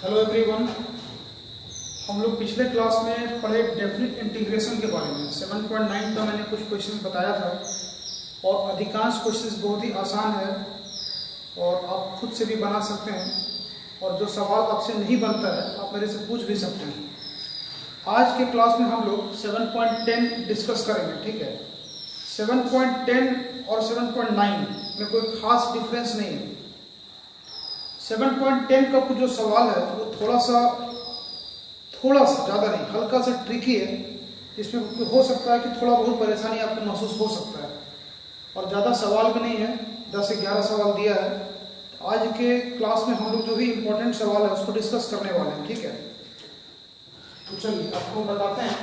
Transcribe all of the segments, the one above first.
Hello everyone. हम लोग पिछले क्लास में पढ़े डेफिनेट इंटीग्रेशन के बारे में 7.9 का मैंने कुछ क्वेश्चन बताया था और अधिकांश क्वेश्चंस बहुत ही आसान है और आप खुद से भी बना सकते हैं और जो सवाल आपसे नहीं बनता है आप मेरे से पूछ भी सकते हैं। आज के क्लास में हम लोग 7.10 डिस्कस करेंगे, ठीक है। 7.10 और 7.9 में कोई खास डिफरेंस नहीं है। 7.10 का जो सवाल है वो थोड़ा सा ज़्यादा नहीं, हल्का सा ट्रिकी है, जिसमें हो सकता है कि थोड़ा बहुत परेशानी आपको महसूस हो सकता है और ज़्यादा सवाल भी नहीं है, 10 से 11 सवाल दिया है। तो आज के क्लास में हम लोग जो भी इम्पोर्टेंट सवाल है उसको डिस्कस करने वाले हैं, ठीक है। तो चलिए आपको बताते हैं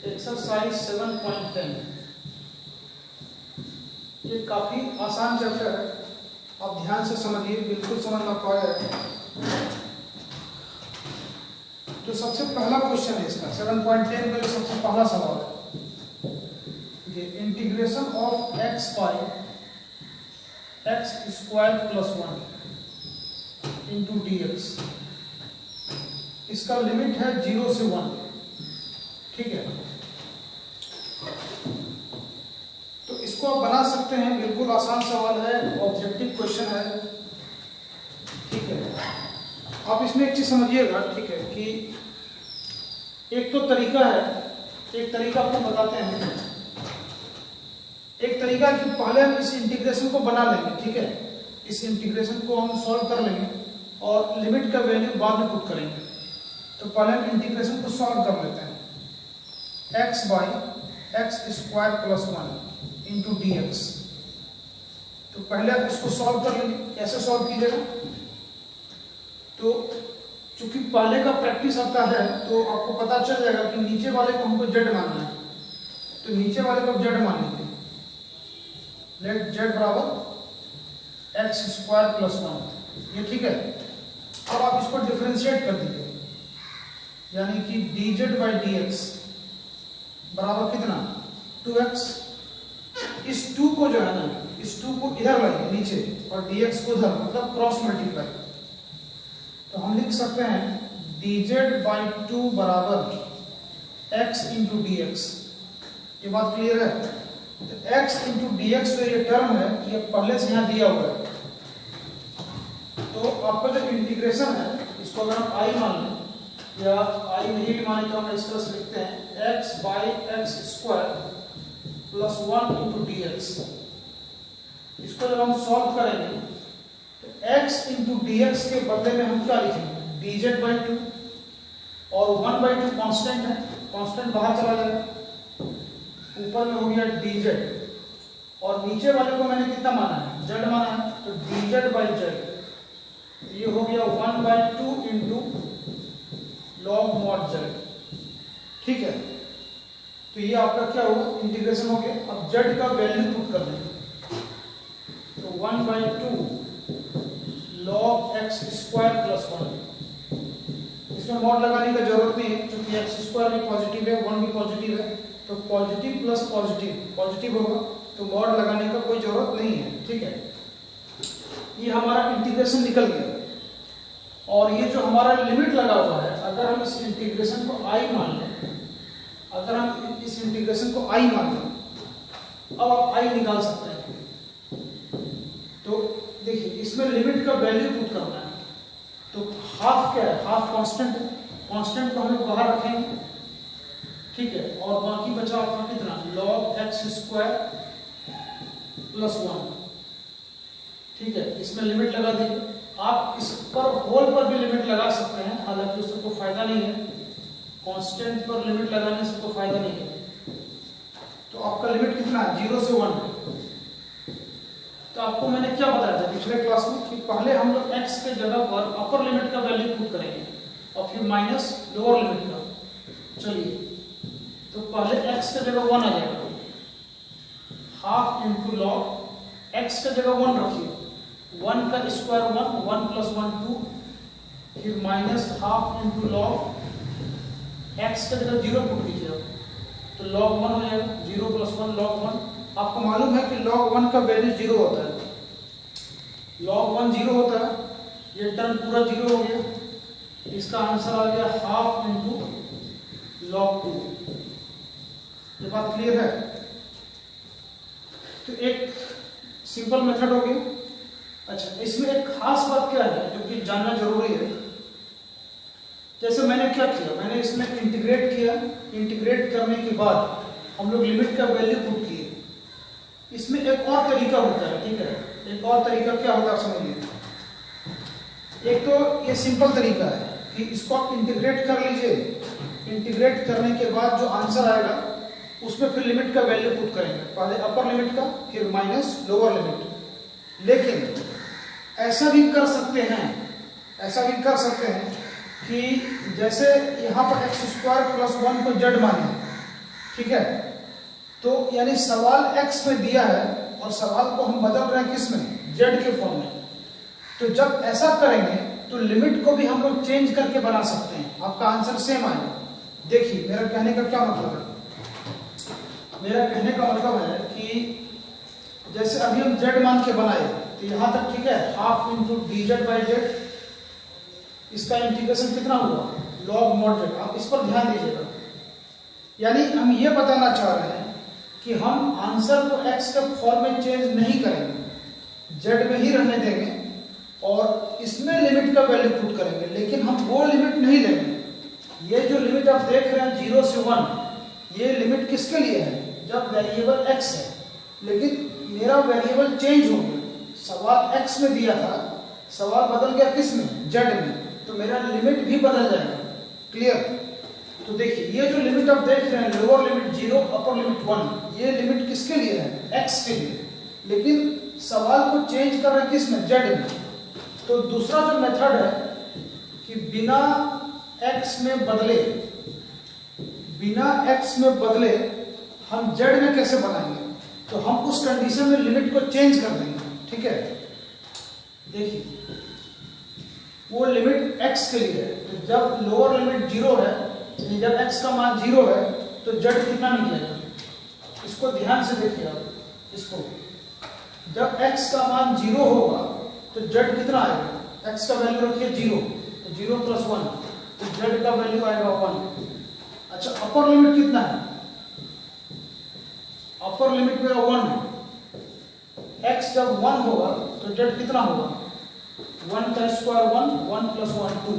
एक्सरसाइज 7.10। ये काफ़ी आसान चैप्टर है, आप ध्यान से समझिए, बिल्कुल समझ में पाया। जो सबसे पहला क्वेश्चन है इसका 7.10 का जो सबसे पहला सवाल है, ये integration of x by x square plus 1 into dx। इसका लिमिट है 0 से 1, ठीक है। तो इसको आप बना सकते हैं, बिल्कुल आसान सवाल है, ऑब्जेक्टिव क्वेश्चन है, ठीक है। आप इसमें एक चीज समझिएगा, ठीक है, कि एक तो तरीका है, एक तरीका आपको बताते हैं। एक तरीका कि पहले हम इस इंटीग्रेशन को बना लेंगे, ठीक है। इस इंटीग्रेशन को हम सॉल्व कर लेंगे और लिमिट का वैल्यू बाद में पुट करेंगे। तो पहले हम इंटीग्रेशन को सॉल्व कर लेते हैं। x by x square plus 1 into dx। तो पहले आप इसको सॉल्व कर लेंगे। कैसे सॉल्व कीजिएगा? तो चूंकि पहले का प्रैक्टिस आता है तो आपको पता चल जाएगा कि नीचे वाले को हमको z मानना है। तो नीचे वाले को z मान लेंगे। लेट z बराबर एक्स स्क्वायर प्लस 1, ये ठीक है। अब आप इसको डिफरेंशिएट कर दीजिए, यानी कि dz बाई dx बराबर कितना, 2x। इस 2 को जो है ना, इस 2 को इधर लाइए नीचे और dx को उधर, मतलब क्रॉस मल्टीप्लाई। तो हम लिख सकते हैं dz बाई 2 बराबर x इंटू dx। ये बात क्लियर है? तो x इंटू dx जो ये टर्म है ये पहले से यहाँ दिया हुआ है। तो आपका जो इंटीग्रेशन है इसको अगर हम i मान लें या i नहीं भी माने तो हम इस तरह से लिखते हैं x by x square plus 1 into dx। इसको जब हम सॉल्व करेंगे तो x इंटू dx के बदले में हम क्या लिखेंगे, dz बाई 2 और 1/2 कांस्टेंट है, कांस्टेंट बाहर चला जाएगा, ऊपर में हो गया dz और नीचे वाले को मैंने कितना माना है, z माना है। तो dz बाई z ये हो गया 1/2 इंटू लॉग मॉड z, ठीक है। तो ये आपका क्या होगा, इंटीग्रेशन हो गया। अब z का वैल्यू पुट कर देंगे। तो 1/2 लॉग एक्स स्क्वायर प्लस 1। इसमें मॉड लगाने की जरूरत नहीं है क्योंकि एक्स स्क्वायर भी पॉजिटिव है, 1 भी पॉजिटिव है। तो पॉजिटिव प्लस पॉजिटिव होगा, तो मॉड लगाने का कोई जरूरत नहीं है, ठीक है। ये हमारा इंटीग्रेशन निकल गया और ये जो हमारा लिमिट लगा हुआ है, अगर हम इस इंटीग्रेशन को i मान लें, अगर हम इस इंटीग्रेशन को i मान लें, अब आप i निकाल सकते हैं। तो देखिए इसमें लिमिट का वैल्यू पुट करना है। तो हाफ क्या है, हाफ कांस्टेंट है, कांस्टेंट को हम बाहर रखेंगे, ठीक है। और बाकी बचा अपना कितना, log एक्स स्क्वायर प्लस 1, ठीक है। इसमें लिमिट लगा देंगे। आप इस पर होल पर भी लिमिट लगा सकते हैं, हालांकि उससे कोई फायदा नहीं है, कांस्टेंट पर लिमिट लगाने से कोई फायदा नहीं है। तो आपका लिमिट कितना है, 0 से 1 है। तो आपको मैंने क्या बताया था पिछले क्लास में कि पहले हम लोग x के जगह पर अपर लिमिट का वैल्यू पुट करेंगे और फिर माइनस लोअर लिमिट का। चलिए, तो पहले x के जगह 1 आ जाएगा, हाफ इंटू लॉग x के जगह 1 रखिए, 1 का स्क्वायर 1 प्लस 1 2, फिर minus half into log x के जगह 0 पुट कीजिए, तो लॉग 1 हो जाएगा, 0 प्लस 1 लॉग 1। आपको मालूम है कि log 1 का वैल्यू 0 होता है, log 1 0 होता है, ये टर्म पूरा 0 हो गया, इसका आंसर आ गया हाफ इंटू लॉग 2। ये बात क्लियर है? तो एक सिंपल मेथड हो गया। अच्छा, इसमें एक खास बात क्या है जो कि जानना जरूरी है। जैसे मैंने क्या किया, मैंने इसमें इंटीग्रेट किया, इंटीग्रेट करने के बाद हम लोग लिमिट का वैल्यू पुट किए। इसमें एक और तरीका होता है, ठीक है? एक और तरीका क्या होता है समझिए। एक तो ये सिंपल तरीका है कि इसको आप इंटीग्रेट कर लीजिए, इंटीग्रेट करने के बाद जो आंसर आएगा उसमें फिर लिमिट का वैल्यू पुट करेंगे, पहले अपर लिमिट का फिर माइनस लोअर लिमिट। लेकिन ऐसा भी कर सकते हैं, ऐसा भी कर सकते हैं कि जैसे यहाँ पर x² + 1 को z माने, ठीक है? तो यानी सवाल x में दिया है और सवाल को हम बदल रहे हैं किस में, z के फॉर्म में। तो जब ऐसा करेंगे तो लिमिट को भी हम लोग चेंज करके बना सकते हैं, आपका आंसर सेम आएगा। देखिए मेरा कहने का क्या मतलब है, मेरा कहने का मतलब है कि जैसे अभी हम z मान के बनाए तो यहां तक ठीक है, हाफ इंटू dz/z, इसका इंटीग्रेशन कितना हुआ, log mod z। आप इस पर ध्यान दीजिएगा, यानी हम ये बताना चाह रहे हैं कि हम आंसर को x के फॉर्म में चेंज नहीं करेंगे, z में ही रहने देंगे और इसमें लिमिट का वैल्यू पुट करेंगे। लेकिन हम वो लिमिट नहीं लेंगे। ये जो लिमिट आप देख रहे हैं 0 से 1, ये लिमिट किसके लिए है, जब वेरिएबल x है। लेकिन मेरा वेरिएबल चेंज हो गया, सवाल x में दिया था, सवाल बदल गया किस में, z में, तो मेरा लिमिट भी बदल जाएगा। क्लियर? तो देखिए ये जो लिमिट आप देख रहे हैं, लोअर लिमिट 0 अपर लिमिट 1, ये लिमिट किसके लिए है, x के लिए। लेकिन सवाल को चेंज कर रहे हैं किस में, z में। तो दूसरा जो मेथड है कि बिना x में बदले, बिना x में बदले हम z में कैसे बनाएंगे, तो हम उस कंडीशन में लिमिट को चेंज कर देंगे, ठीक है? देखिए वो लिमिट x के लिए है, तो जब लोअर लिमिट 0 है, जब x का मान 0 है तो z कितना निकलेगा, इसको ध्यान से देखिए आप, इसको जब x का मान 0 होगा तो z कितना आएगा, x का वैल्यू रखिए 0, तो 0 + 1, तो z का वैल्यू आएगा 1। अच्छा, अपर लिमिट कितना है, अपर लिमिट मेरा 1 है, x जब 1 होगा तो z कितना होगा, 1 का स्क्वायर 1, 1 + 1 2,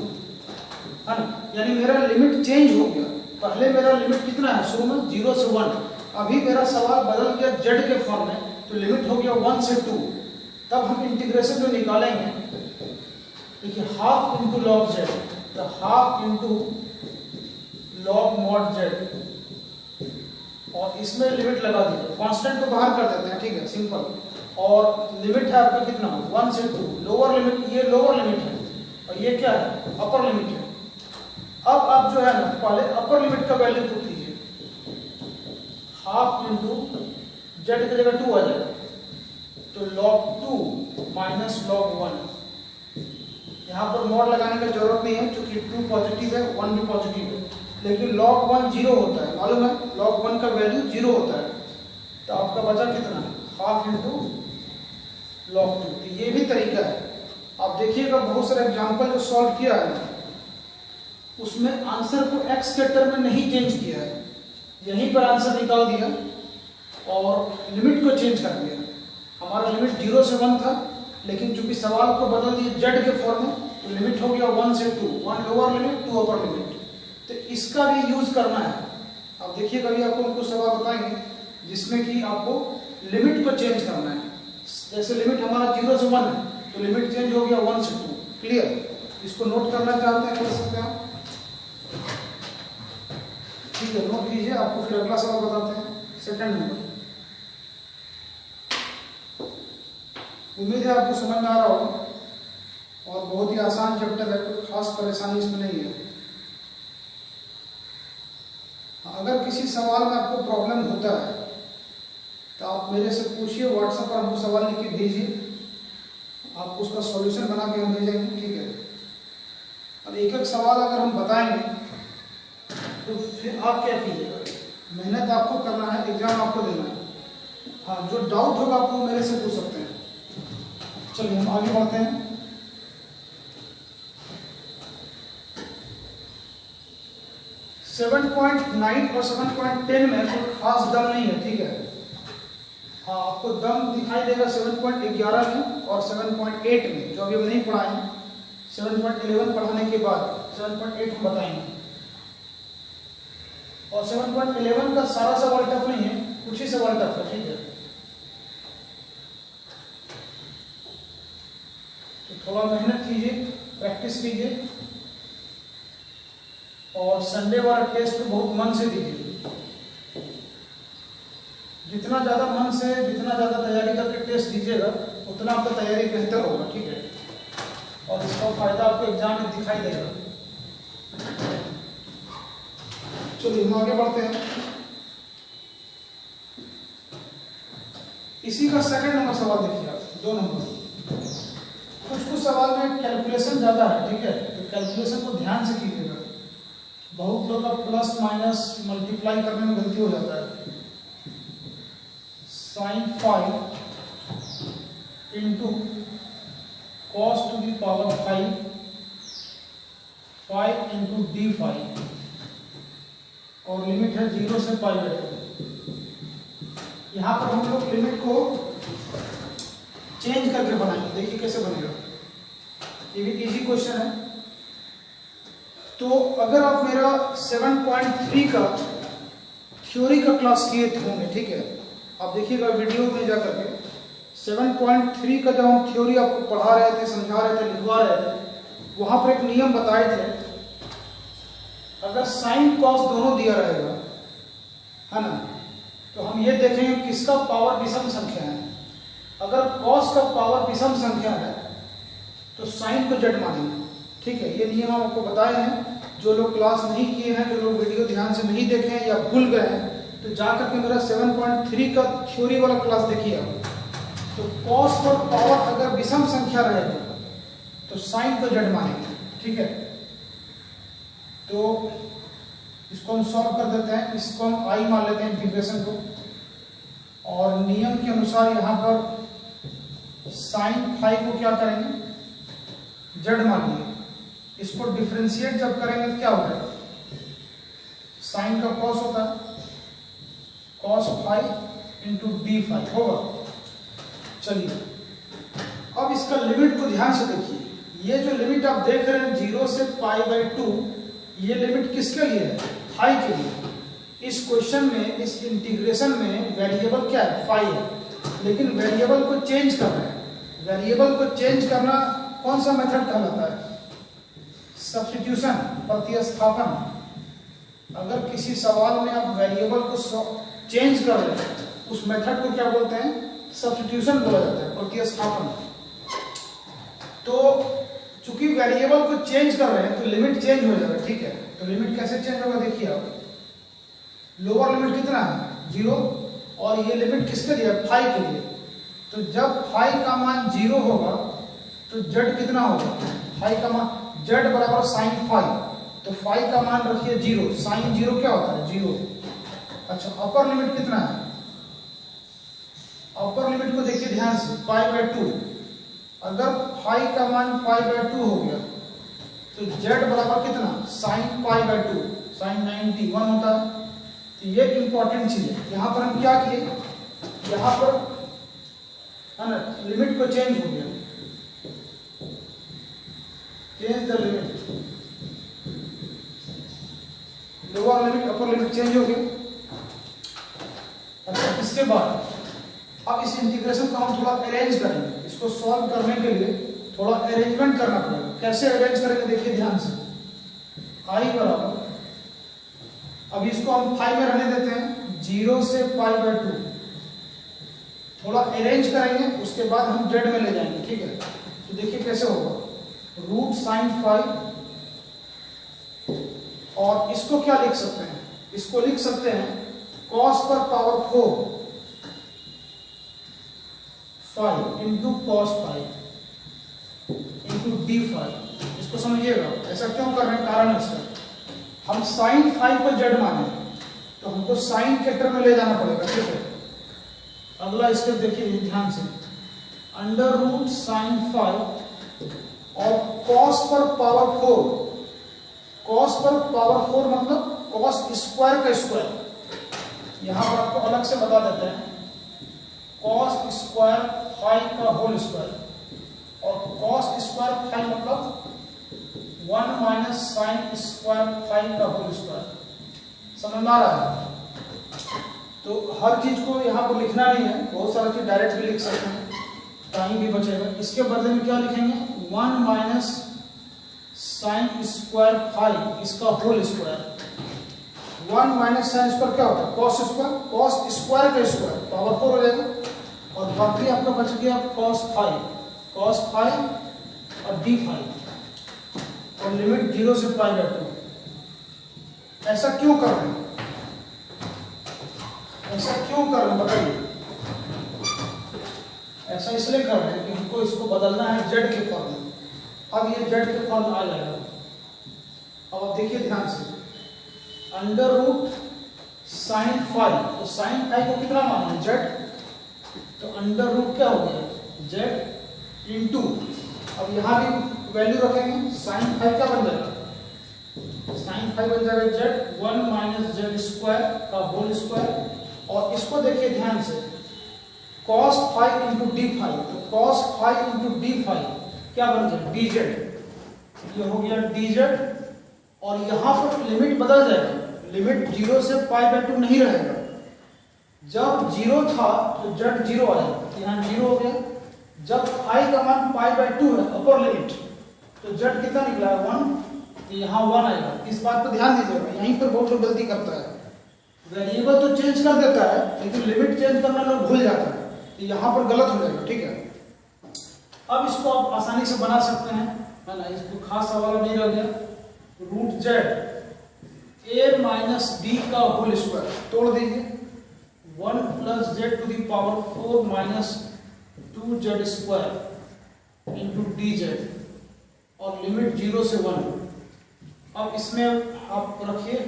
है ना? यानी मेरा लिमिट चेंज हो गया। पहले मेरा लिमिट कितना है, शुरू में 0 से 1, अभी मेरा सवाल बदल गया z के फॉर्म में, तो लिमिट हो गया 1 से 2। तब हम इंटीग्रेशन जो निकालेंगे, देखिए हाफ इंटू लॉग z, तो half into log mod z, और इसमें लिमिट लगा दीजिए, कांस्टेंट को बाहर कर देते हैं, ठीक है, सिंपल। और लिमिट है आपका कितना, 1 से 2, लोअर लिमिट, ये लोअर लिमिट है और ये क्या है, अपर लिमिट है। अब आप जो है ना, पहले अपर लिमिट का वैल्यू पुट कीजिए, हाफ इंटू z की जगह 2 आ जाएगा, तो log 2 माइनस log 1। यहाँ पर मॉड लगाने की जरूरत नहीं है क्योंकि 2 पॉजिटिव है, 1 भी पॉजिटिव है। लेकिन log 1 0 होता है, मालूम है, log 1 का वैल्यू 0 होता है। तो आपका बचा कितना, हाफ इंटू log 2। तो ये भी तरीका है। आप देखिएगा बहुत सारे एग्जाम्पल जो सॉल्व किया है उसमें आंसर को x के टर्म में नहीं चेंज किया है, यहीं पर आंसर निकाल दिया और लिमिट को चेंज कर दिया। हमारा लिमिट 0 से 1 था, लेकिन चूंकि सवाल को बदल दिए z के फॉर्म में, तो लिमिट हो गया 1 से 2, 1 लोअर लिमिट 2 अपर लिमिट। तो इसका भी यूज करना है। अब देखिए कभी आपको उनको सवाल बताएंगे जिसमें कि आपको लिमिट को चेंज करना है। जैसे लिमिट हमारा 0 से 1 है, तो लिमिट चेंज हो गया 1 से 2। क्लियर? इसको नोट करना चाहते हैं, कर सकते हैं आप, ठीक है, नोट कीजिए। आपको फिर अगला सवाल बताते हैं, सेकंड नंबर। उम्मीद है आपको समझ में आ रहा होगा और बहुत ही आसान चैप्टर है, कोई खास परेशानी इसमें नहीं है। अगर किसी सवाल में आपको प्रॉब्लम होता है तो आप मेरे से पूछिए, व्हाट्सएप पर हमको सवाल लिख के भेजिए, आपको उसका सॉल्यूशन बना के हम भेजेंगे, ठीक है। और एक एक सवाल अगर हम बताएंगे तो फिर आप क्या कीजिएगा, मेहनत आपको करना है, एग्जाम आपको देना है। हाँ, जो डाउट होगा आप वो मेरे से पूछ सकते हैं। चलिए हम आगे बढ़ते हैं। 7.9 और 7.10 में कोई खास दम नहीं है, ठीक है। हाँ, आपको दम दिखाई देगा 7.11 में और 7.8 में, जो अभी हम नहीं पढ़ाए हैं। 7.11 पढ़ाने के बाद 7.8 हम बताएंगे। और 7.11 का सारा सवाल टफ नहीं है, कुछ ही सवाल टफ है, ठीक है। तो थोड़ा मेहनत कीजिए, प्रैक्टिस कीजिए और संडे वाला टेस्ट को बहुत मन से दीजिए। जितना ज्यादा मन से, जितना ज्यादा तैयारी करके टेस्ट दीजिएगा, उतना आपका तैयारी बेहतर होगा, ठीक है। और इसका फायदा आपको एग्जाम में दिखाई देगा। चलिए हम आगे बढ़ते हैं। इसी का सेकंड नंबर सवाल देखिए आप, 2 नंबर। कुछ सवाल में कैलकुलेशन ज्यादा है, ठीक है, तो कैलकुलेशन को ध्यान से कीजिएगा। बहुत लोग का प्लस माइनस मल्टीप्लाई करने में गलती हो जाता है। sin 5 into cos to the power 5 into d5 और लिमिट है 0 से π/2। यहां पर हम लोग लिमिट को चेंज करके बनाएंगे, देखिए कैसे बनेगा। ये भी इजी क्वेश्चन है। तो अगर आप मेरा 7.3 का थ्योरी का क्लास किए होंगे, ठीक है, आप देखिएगा वीडियो में जाकर के 7.3 का जब हम थ्योरी आपको पढ़ा रहे थे, समझा रहे थे, लिखवा रहे थे, वहां पर एक नियम बताए थे। अगर साइन कॉस दोनों दिया रहेगा, है ना, तो हम ये देखेंगे किसका पावर विषम संख्या है। अगर कॉस का पावर विषम संख्या है तो साइन को जड़ मानेंगे, ठीक है। ये नियम हम आपको बताए हैं। जो लोग क्लास नहीं किए हैं, जो लोग वीडियो ध्यान से नहीं देखे हैं या भूल गए हैं, तो जाकर के मेरा 7.3 का थ्योरी वाला क्लास देखिए आप। तो कॉस पर पावर अगर विषम संख्या रहेगा तो साइन को जड़ मानेंगे, ठीक है। तो इसको हम सॉल्व कर देते हैं। इसको हम आई मान लेते हैं इंटीग्रेशन को, और नियम के अनुसार यहां पर साइन 5 को क्या करेंगे, जड़ मानिए। इसको डिफरेंशिएट जब करेंगे तो क्या होगा, साइन का कॉस होता है, cos 5 इंटू d5 होगा। चलिए अब इसका लिमिट को ध्यान से देखिए। ये जो लिमिट आप देख रहे हैं 0 से π/2, ये लिमिट किसके लिए है, फाई के लिए। इस क्वेश्चन में, इस इंटीग्रेशन में वेरिएबल क्या है, फाई है, लेकिन वेरिएबल को चेंज करना है। वेरिएबल को चेंज करना कौन सा मेथड कहलाता है, सब्स्टिट्यूशन, प्रतिस्थापन। अगर किसी सवाल में आप वेरिएबल को चेंज कर रहे हैं, उस मेथड को क्या बोलते हैं, सब्स्टिट्यूशन बोला जाता है, प्रतिस्थापन। तो चूंकि वेरिएबल को चेंज कर रहे हैं तो लिमिट चेंज हो जाएगा, ठीक है। तो लिमिट कैसे चेंज होगा, देखिए आप, लोअर लिमिट कितना है 0, और ये लिमिट किसके लिए, फाई के लिए। तो जब फाई का मान 0 होगा तो जेड कितना होगा, फाई का मान, जेड बराबर साइन 5, तो फाई का मान रखिए 0, साइन 0 क्या होता है, 0। अच्छा, अपर लिमिट कितना है, अपर लिमिट को देखिए ध्यान से, π/2। अगर फाई का मान π/2 हो गया तो जेड बराबर कितना, साइन π/2, साइन 91 होता है। तो ये इंपॉर्टेंट चीज है। यहां पर हम क्या किए, यहां पर है ना, लिमिट को चेंज हो गया, change the limit, lower limit upper limit change हो गया। अच्छा, इसके बाद अब इस इंटीग्रेशन को हम थोड़ा अरेंज करेंगे। इसको सॉल्व करने के लिए थोड़ा अरेंजमेंट करना पड़ेगा। कैसे अरेंज करेंगे, देखिए ध्यान से। आई बराबर, अब इसको हम 5 में रहने देते हैं, 0 से π/2। थोड़ा अरेंज करेंगे, उसके बाद हम जेड में ले जाएंगे, ठीक है। तो देखिए कैसे होगा, रूट साइन 5, और इसको क्या लिख सकते हैं, इसको लिख सकते हैं cos पर power 4 5 into cos 5 into d5। इसको समझिएगा, ऐसा क्यों कर रहे हैं, कारण है इसका। हम साइन 5 को जेड माने तो हमको साइन के टर्म में ले जाना पड़ेगा, ठीक है। अगला स्टेप देखिए ध्यान से, अंडर रूट साइन 5 और cos पर पावर 4, cos पर पावर 4 मतलब कॉस स्क्वायर का स्क्वायर, यहां पर आपको अलग से बता देते हैं, कॉस स्क्वायर फाई का होल स्क्वायर, और कॉस स्क्वायर फाई मतलब 1 माइनस साइन स्क्वायर फाई का होल स्क्वायर। समझ में आ रहा है? तो हर चीज को यहाँ पर लिखना नहीं है, बहुत सारा चीज डायरेक्ट भी लिख सकते हैं, टाइम भी बचेगा। इसके बदले में क्या लिखेंगे, 1 माइनस साइन स्क्वायर फाई इसका whole square. 1 minus sine square क्या होता है, कॉस स्क्वायर, कॉस स्क्वायर का स्क्वायर पावर 4 हो जाएगा, और बाकी आपका बच गया कॉस फाई और डी फाई, और लिमिट 0 से π/2। ऐसा क्यों कर रहे हैं, ऐसा क्यों कर रहे हैं बताइए? ऐसा इसलिए कर रहे हैं कि हमको इसको बदलना है जेड के फॉर्म में। अब ये जेड के फॉर्म में आ जाएगा। अब आप देखिए ध्यान से, अंडर रूट साइन फाई, तो साइन फाई को कितना मानेंगे, जेड, तो अंडर रूट क्या हो गया, जेड इंटू, अब यहां भी वैल्यू रखेंगे, साइन फाई क्या बन जाएगा, साइन फाई बन जाएगा जेड 1 माइनस जेड स्क्वायर का होल स्क्वायर, और इसको देखिए ध्यान से, cos phi into d phi, तो cos phi into d phi क्या बन गया, डी जेड, ये हो गया डी जेड, और यहां पर लिमिट बदल जाएगा, लिमिट 0 से π/2 नहीं रहेगा। जब 0 था तो जेड 0 आएगा, यहाँ 0 हो गया। जब फाई का मान π/2 है अपर लिमिट, तो जेड कितना निकला है 1, तो यहाँ 1 आएगा। इस बात पर ध्यान दीजिएगा, यहीं पर बहुत लोग गलती करता है, वेरिएबल तो चेंज कर देता है लेकिन लिमिट चेंज करना लोग भूल जाता है, तो यहाँ पर गलत हो जाएगा, ठीक है। अब इसको आप आसानी से बना सकते हैं, है ना, इसको खास सवाल नहीं रह गया, root z a minus d का होल स्क्वायर तोड़ दीजिए, 1 plus z to the power 4 minus 2 z square into d z, और लिमिट 0 से 1। अब इसमें आप रखिए,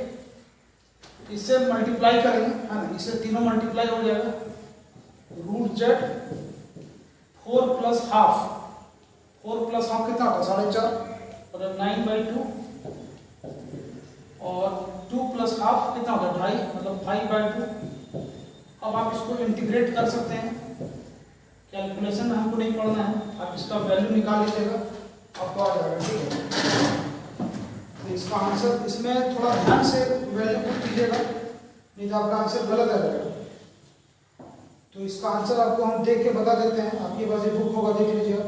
इससे मल्टीप्लाई करेंगे, है ना, इससे तीनों मल्टीप्लाई हो जाएगा, root z 4 plus half, 4 plus half कितना होता है 4.5, और 9/2, और 2 प्लस हाफ कितना होता है 2.5, मतलब 5/2। अब आप इसको इंटीग्रेट कर सकते हैं, कैलकुलेशन में हमको नहीं पढ़ना है, आप इसका वैल्यू निकाल लीजिएगा, आपको आ जाएगा, ठीक है। तो इसका आंसर, इसमें थोड़ा ध्यान से वैल्यू पुट कीजिएगा, नहीं तो आपका आंसर गलत आ जाएगा। तो इसका आंसर आपको हम देख के बता देते हैं, आपके पास ये बुक होगा, देख लीजिएगा,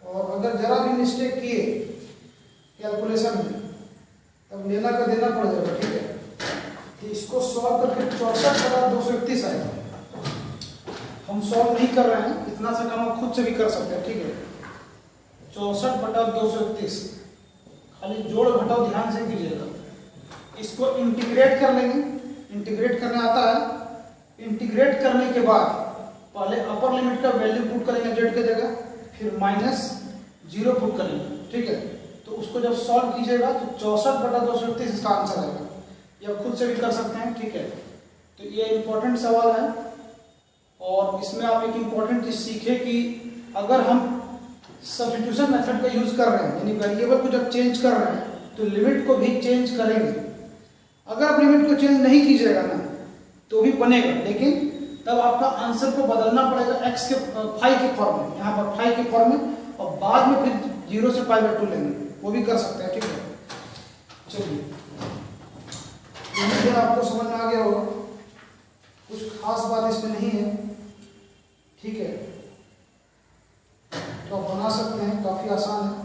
और अगर जरा भी मिस्टेक किए कैलकुलेशन में तब लेना का देना पड़ जाएगा, ठीक है। तो इसको सॉल्व करके 64/231 आएगा। हम सॉल्व नहीं कर रहे हैं, इतना सा काम आप खुद से भी कर सकते हैं, ठीक है। 64/231, खाली जोड़ घटाओ ध्यान से कीजिएगा। इसको इंटीग्रेट कर लेंगे, इंटीग्रेट करने आता है। इंटीग्रेट करने के बाद पहले अपर लिमिट का वैल्यू पुट करेंगे जेड की जगह, फिर -0 पुट करेंगे, ठीक है। तो उसको जब सॉल्व कीजिएगा तो 64/231 इसका आंसर आएगा। ये आप खुद से भी कर सकते हैं, ठीक है। तो ये इंपॉर्टेंट सवाल है, और इसमें आप एक इंपॉर्टेंट चीज सीखे कि अगर हम सब्स्टिट्यूशन मेथड का यूज कर रहे हैं, यानी वेरिएबल को जब चेंज कर रहे हैं तो लिमिट को भी चेंज करेंगे। अगर आप लिमिट को चेंज नहीं कीजिएगा ना तो भी बनेगा, लेकिन तब आपका आंसर को बदलना पड़ेगा एक्स के फाई के फॉर्म में, यहाँ पर फाई के फॉर्म में, और बाद में फिर 0 से π/2 लेंगे, वो भी कर सकते हैं, ठीक है। चलिए, उम्मीद है आपको समझ में आ गया होगा, कुछ खास बात इसमें नहीं है, ठीक है। तो आप बना सकते हैं, काफी आसान है।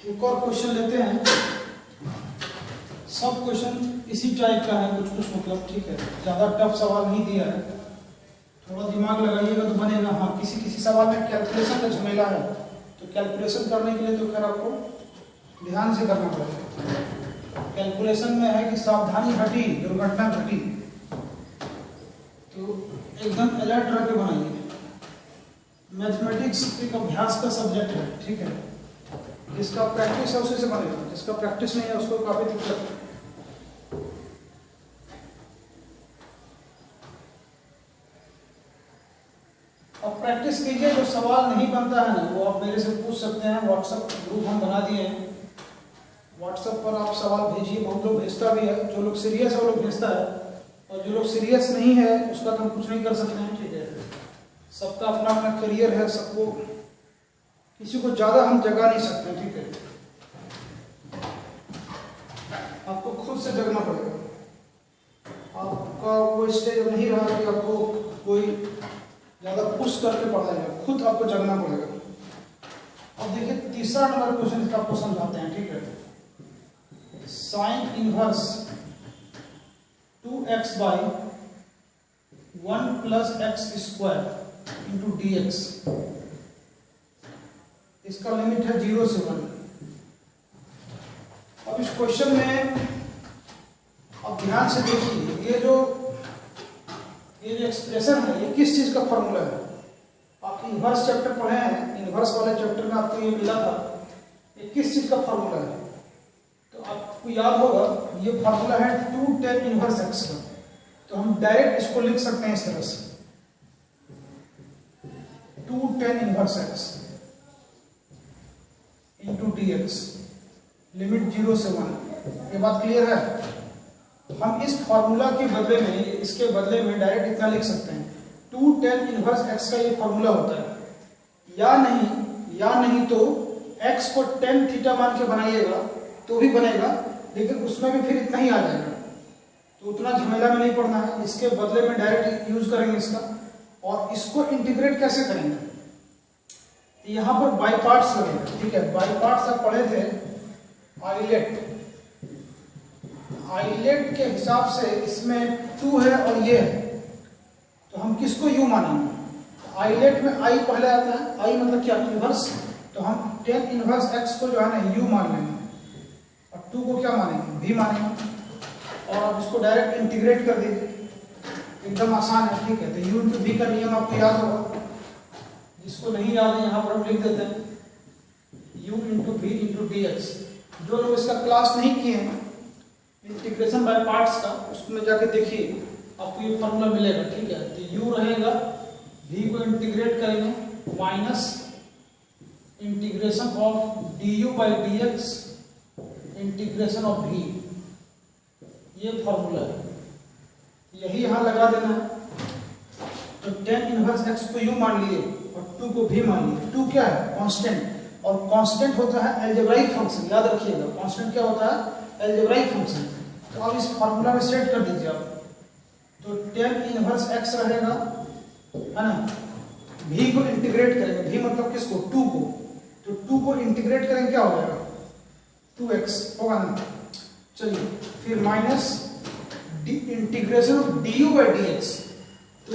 एक और क्वेश्चन लेते हैं, सब क्वेश्चन इसी टाइप का है, कुछ कुछ मतलब, ठीक है, ज्यादा टफ सवाल नहीं दिया है, थोड़ा दिमाग लगाइएगा तो बनेगा। हाँ, किसी किसी सवाल में कैलकुलेशन का झमेला है, तो कैलकुलेशन करने के लिए तो खैर आपको ध्यान से करना पड़ेगा। कैलकुलेशन में है कि सावधानी हटी दुर्घटना घटी, तो एकदम अलर्ट रह के बनाइए। मैथमेटिक्स एक अभ्यास का सब्जेक्ट है, ठीक है। जिसका प्रैक्टिस है उसी से बनेगा, जिसका प्रैक्टिस नहीं है उसको काफी दिक्कत है। अब प्रैक्टिस कीजिए, जो सवाल नहीं बनता है ना वो आप मेरे से पूछ सकते हैं। व्हाट्सएप ग्रुप हम बना दिए हैं, व्हाट्सएप पर आप सवाल भेजिए। बहुत लोग भेजता भी है, जो लोग सीरियस है वो लोग भेजता है, और जो लोग सीरियस नहीं है उसका तो हम कुछ नहीं कर सकते हैं। ठीक है, सबका अपना अपना करियर है, सबको किसी को ज़्यादा हम जगा नहीं सकते। ठीक है, आपको खुद से जगना पड़ेगा। आपका वो स्टेज नहीं रहा कि आपको कोई ज़्यादा पुश करके पढ़ाएगा, खुद आपको जगना पड़ेगा। अब देखिए तीसरा नंबर क्वेश्चन इसका आपको समझाते हैं। ठीक है, sine inverse 2x by 1 plus x square into d x, इसका लिमिट है 0 से 1। अब इस क्वेश्चन में अब ध्यान से देखिए, ये जो एक्सप्रेशन है ये किस चीज का फॉर्मूला है। आप इनवर्स चैप्टर पढ़े हैं, इनवर्स वाले चैप्टर में आपको ये मिला था, ये किस चीज का फॉर्मूला है। तो आपको याद होगा ये फॉर्मूला है 2 tan इनवर्स x का। तो हम डायरेक्ट इसको लिख सकते हैं इस तरह से 2 tan inverse x into d x, limit 0 से 1। ये बात क्लियर है। हम इस फॉर्मूला के बदले में, इसके बदले में डायरेक्ट इतना लिख सकते हैं 2 tan इनवर्स x का ये फॉर्मूला होता है। या नहीं तो x को tan थीटा मान के बनाइएगा तो भी बनेगा, लेकिन उसमें भी फिर इतना ही आ जाएगा, तो उतना झमेला में नहीं पड़ना है। इसके बदले में डायरेक्ट यूज करेंगे इसका। और इसको इंटीग्रेट कैसे करेंगे, यहां पर बाय पार्ट्स लगेगा। ठीक है, बाय पार्ट्स आप पढ़े थे आइलेट के हिसाब से इसमें 2 है और ये है, तो हम किसको u मानेंगे। आइलेट में i पहले आता है, i मतलब क्या, इनवर्स। तो हम tan इनवर्स x को जो है ना u मान लेंगे, और 2 को क्या मानेंगे, v मानेंगे। और अब इसको डायरेक्ट इंटीग्रेट कर दीजिए, एकदम आसान है। ठीक है, तो u इंटू v का नियम आपको याद होगा, जिसको नहीं याद है यहाँ पर हम लिख देते हैं u into v into d x. जो लोग इसका क्लास नहीं किए हैं इंटीग्रेशन बाय पार्ट्स का, उसमें जाके देखिए आपको ये फॉर्मूला मिलेगा। ठीक है, तो u रहेगा, v को इंटीग्रेट करेंगे minus integration of du by D x integration of v, ये फॉर्मूला है, यही यहां लगा देना है। तो tan इनवर्स x को u मान लिए और 2 को v मान लिए। 2 क्या है, कांस्टेंट, और कांस्टेंट होता है अलजेब्राइक फंक्शन, याद रखिएगा। कांस्टेंट क्या होता है, अलजेब्राइक फंक्शन। तो अब इस फॉर्मूला में सेट कर दीजिए आप। तो tan इनवर्स x रहेगा, है ना, v को इंटीग्रेट करेंगे, v मतलब किसको, 2 को। तो 2 को इंटीग्रेट करेंगे, क्या हो जाएगा, 2x होगा ना। चलिए फिर minus integration of du by D x. तो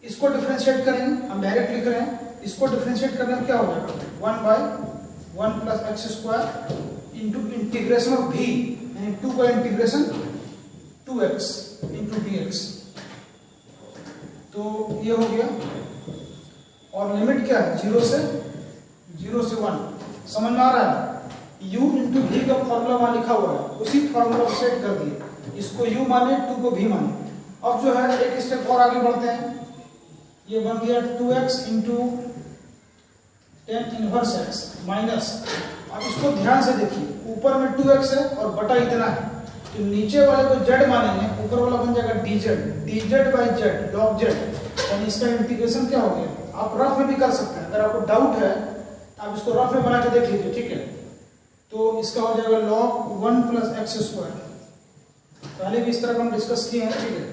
इसको डिफरेंशिएट करेंगे, हम डायरेक्ट लिख रहे हैं, इसको डिफरेंशिएट करने में क्या हो जाएगा, 1 by 1 plus x square into integration of v, यानी 2 का integration 2x into d x. तो ये हो गया, और लिमिट क्या है, 0 से 1। समझ में आ रहा है। u इंटू v का फॉर्मूला वहां लिखा हुआ है, उसी फॉर्मूला को सेट कर दिए। इसको u माने, 2 को v माने। अब जो है एक स्टेप और आगे बढ़ते हैं, ये बन गया 2x into tan inverse x minus. अब इसको ध्यान से देखिए, ऊपर में 2x है और बटा इतना है, तो नीचे वाले को z मानेंगे, ऊपर वाला बन जाएगा dz by z log z। यानी इसका इंटीग्रेशन क्या हो गया। आप रफ में भी कर सकते हैं, अगर आपको डाउट है आप इसको रफ में बना के देख लीजिए। ठीक है, तो इसका हो जाएगा log 1 प्लस एक्स स्क्वायर। पहले भी इस तरह का हम डिस्कस किए हैं। ठीक है,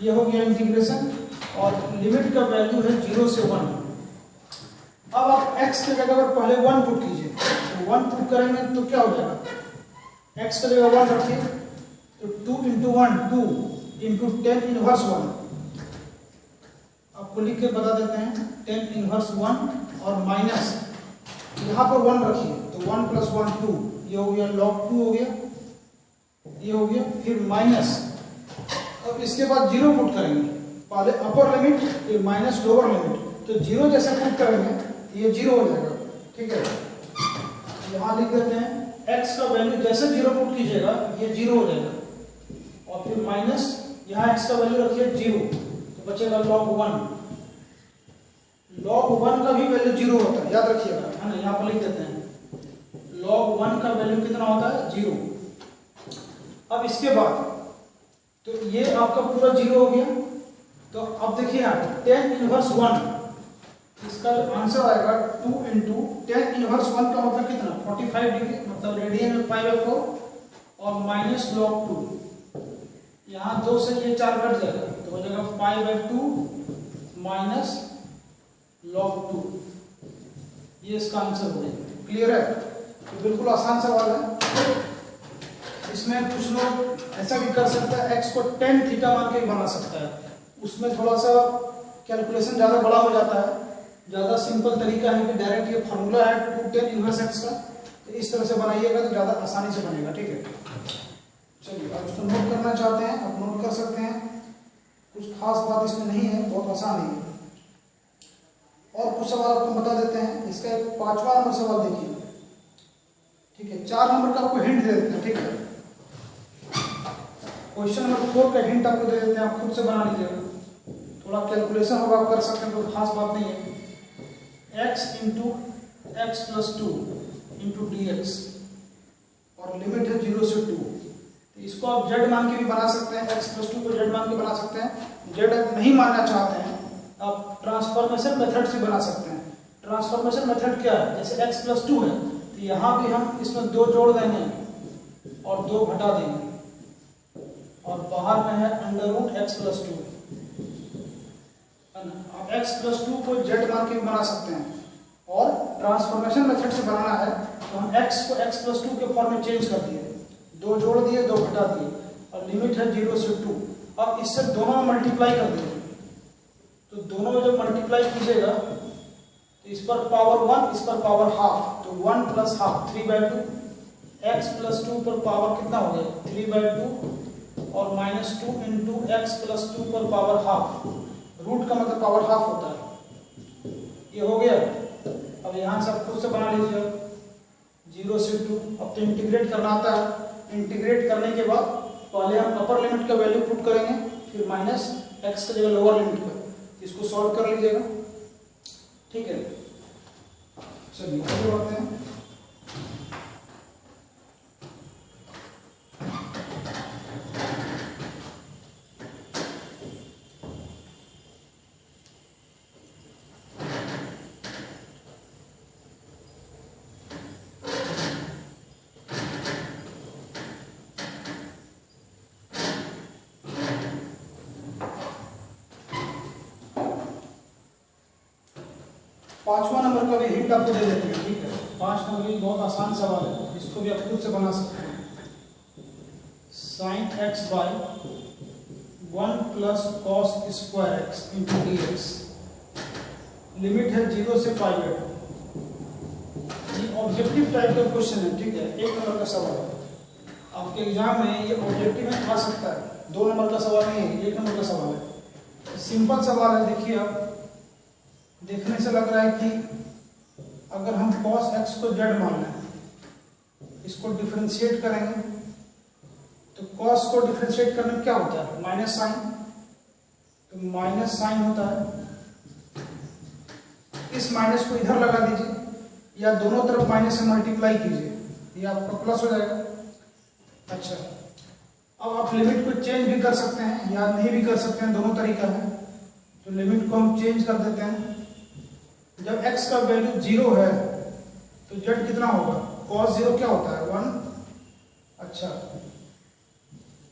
ये हो गया इंटीग्रेशन, और लिमिट का वैल्यू है 0 से 1। अब आप x के जगह पर पहले 1 पुट कीजिए, तो 1 पुट करेंगे तो क्या हो जाएगा, x की जगह 1 रखिए, तो 2 इंटू 1 2 इंटू tan इनवर्स 1। आपको लिख के बता देते हैं tan इनवर्स 1 और माइनस यहाँ पर 1 रखिए, तो 1 प्लस 1 2, ये हो गया log 2 हो गया, ये हो गया, फिर माइनस। अब इसके बाद 0 पुट करेंगे, पहले अपर लिमिट फिर माइनस लोअर लिमिट, तो 0 जैसे पुट करेंगे ये 0 हो जाएगा। ठीक है, यहाँ लिख देते हैं x का वैल्यू जैसे 0 पुट कीजिएगा ये 0 हो जाएगा, और फिर माइनस यहाँ x का वैल्यू रखिए 0, तो बचेगा log 1 log 1 का भी वैल्यू 0 होता है, याद रखिएगा, है ना, यहाँ पर लिख देते हैं log 1 का वैल्यू कितना होता है 0। अब इसके बाद तो ये आपका पूरा 0 हो गया। तो अब देखिए यहाँ tan इनवर्स 1, इसका आंसर आएगा 2 इंटू tan इनवर्स 1 का मतलब कितना 45 डिग्री, मतलब रेडियन में π/4 और माइनस log 2, यहाँ 2 से ये 4 कट जाएगा तो हो जाएगा π/2 माइनस log 2। ये इसका आंसर हो जाएगा। क्लियर है? तो बिल्कुल आसान सवाल है। इसमें कुछ लोग ऐसा भी कर सकता है, x को tan थीटा मान के भी बना सकता है, उसमें थोड़ा सा कैलकुलेशन ज़्यादा बड़ा हो जाता है। ज़्यादा सिंपल तरीका है कि डायरेक्ट ये फार्मूला है 2 tan इनवर्स x का, तो इस तरह से बनाइएगा तो ज़्यादा आसानी से बनेगा। ठीक है, चलिए अब इसको नोट करना चाहते हैं, अब नोट कर सकते हैं, कुछ खास बात इसमें नहीं है, बहुत आसान है। और कुछ सवाल आपको बता देते हैं। इसका एक 5वां नंबर सवाल देखिए, ठीक है, 4 नंबर का आपको हिंट दे देते हैं। ठीक है, क्वेश्चन नंबर 4 का हिंट आपको दे देते हैं, आप खुद से बना लीजिएगा, थोड़ा कैलकुलेशन होगा, आप कर सकते हैं, कोई खास बात नहीं है। x into x plus 2 into d x और लिमिट है 0 से 2। तो इसको आप z मान के भी बना सकते हैं, x प्लस 2 को z मान के बना सकते हैं। z नहीं मानना चाहते हैं आप ट्रांसफॉर्मेशन मेथड से बना सकते हैं। ट्रांसफॉर्मेशन मेथड क्या है, जैसे x प्लस 2 है तो यहाँ भी हम इसमें 2 जोड़ देंगे और 2 घटा देंगे और बाहर में है अंडर रूट x प्लस 2। अब x प्लस 2 को z मान के भी बना सकते हैं, और ट्रांसफॉर्मेशन मेथड से बनाना है तो हम x को x प्लस 2 के फॉर्म में चेंज कर दिए, 2 जोड़ दिए 2 घटा दिए और लिमिट है 0 से 2। अब इससे दोनों में मल्टीप्लाई कर दिए, तो दोनों में जब मल्टीप्लाई कीजिएगा तो इस पर पावर 1 इस पर पावर हाफ, तो 1 प्लस हाफ 3/2, x प्लस 2 पर पावर कितना हो गया 3/2 और माइनस 2 इंटू एक्स प्लस 2 पर पावर हाफ, रूट का मतलब पावर हाफ होता है। ये हो गया। अब यहाँ से आप खुद से बना लीजिए 0 से 2। अब तो इंटीग्रेट करना आता है, इंटीग्रेट करने के बाद पहले हम अपर लिमिट का वैल्यू पुट करेंगे, फिर माइनस एक्स की जगह लोअर लिमिट का, इसको सॉल्व कर लीजिएगा। ठीक है, चलिए आगे बढ़ते हैं। पांचवा नंबर का भी हिंट आपको दे देते हैं। ठीक है, 5 नंबर भी बहुत आसान सवाल है, इसको भी आप खुद से बना सकते हैं। sin x by 1 plus cos square x into d x, limit है 0 से π/2। ये ऑब्जेक्टिव टाइप का क्वेश्चन है। ठीक है, 1 नंबर का सवाल है, आपके एग्जाम में ये ऑब्जेक्टिव में आ सकता है, 2 नंबर का सवाल नहीं है, 1 नंबर का सवाल है। सिंपल सवाल है। देखिए आप देखने से लग रहा है कि अगर हम cos x को z मान लें, इसको डिफरेंशिएट करेंगे तो cos को डिफरेंशिएट करने में क्या होता है माइनस साइन, तो माइनस साइन होता है। इस माइनस को इधर लगा दीजिए या दोनों तरफ माइनस से मल्टीप्लाई कीजिए, ये आपका प्लस हो जाएगा। अच्छा, अब आप लिमिट को चेंज भी कर सकते हैं या नहीं भी कर सकते हैं, दोनों तरीका है। तो लिमिट को हम चेंज कर देते हैं। जब x का वैल्यू 0 है तो z कितना होगा, cos 0 क्या होता है 1। अच्छा,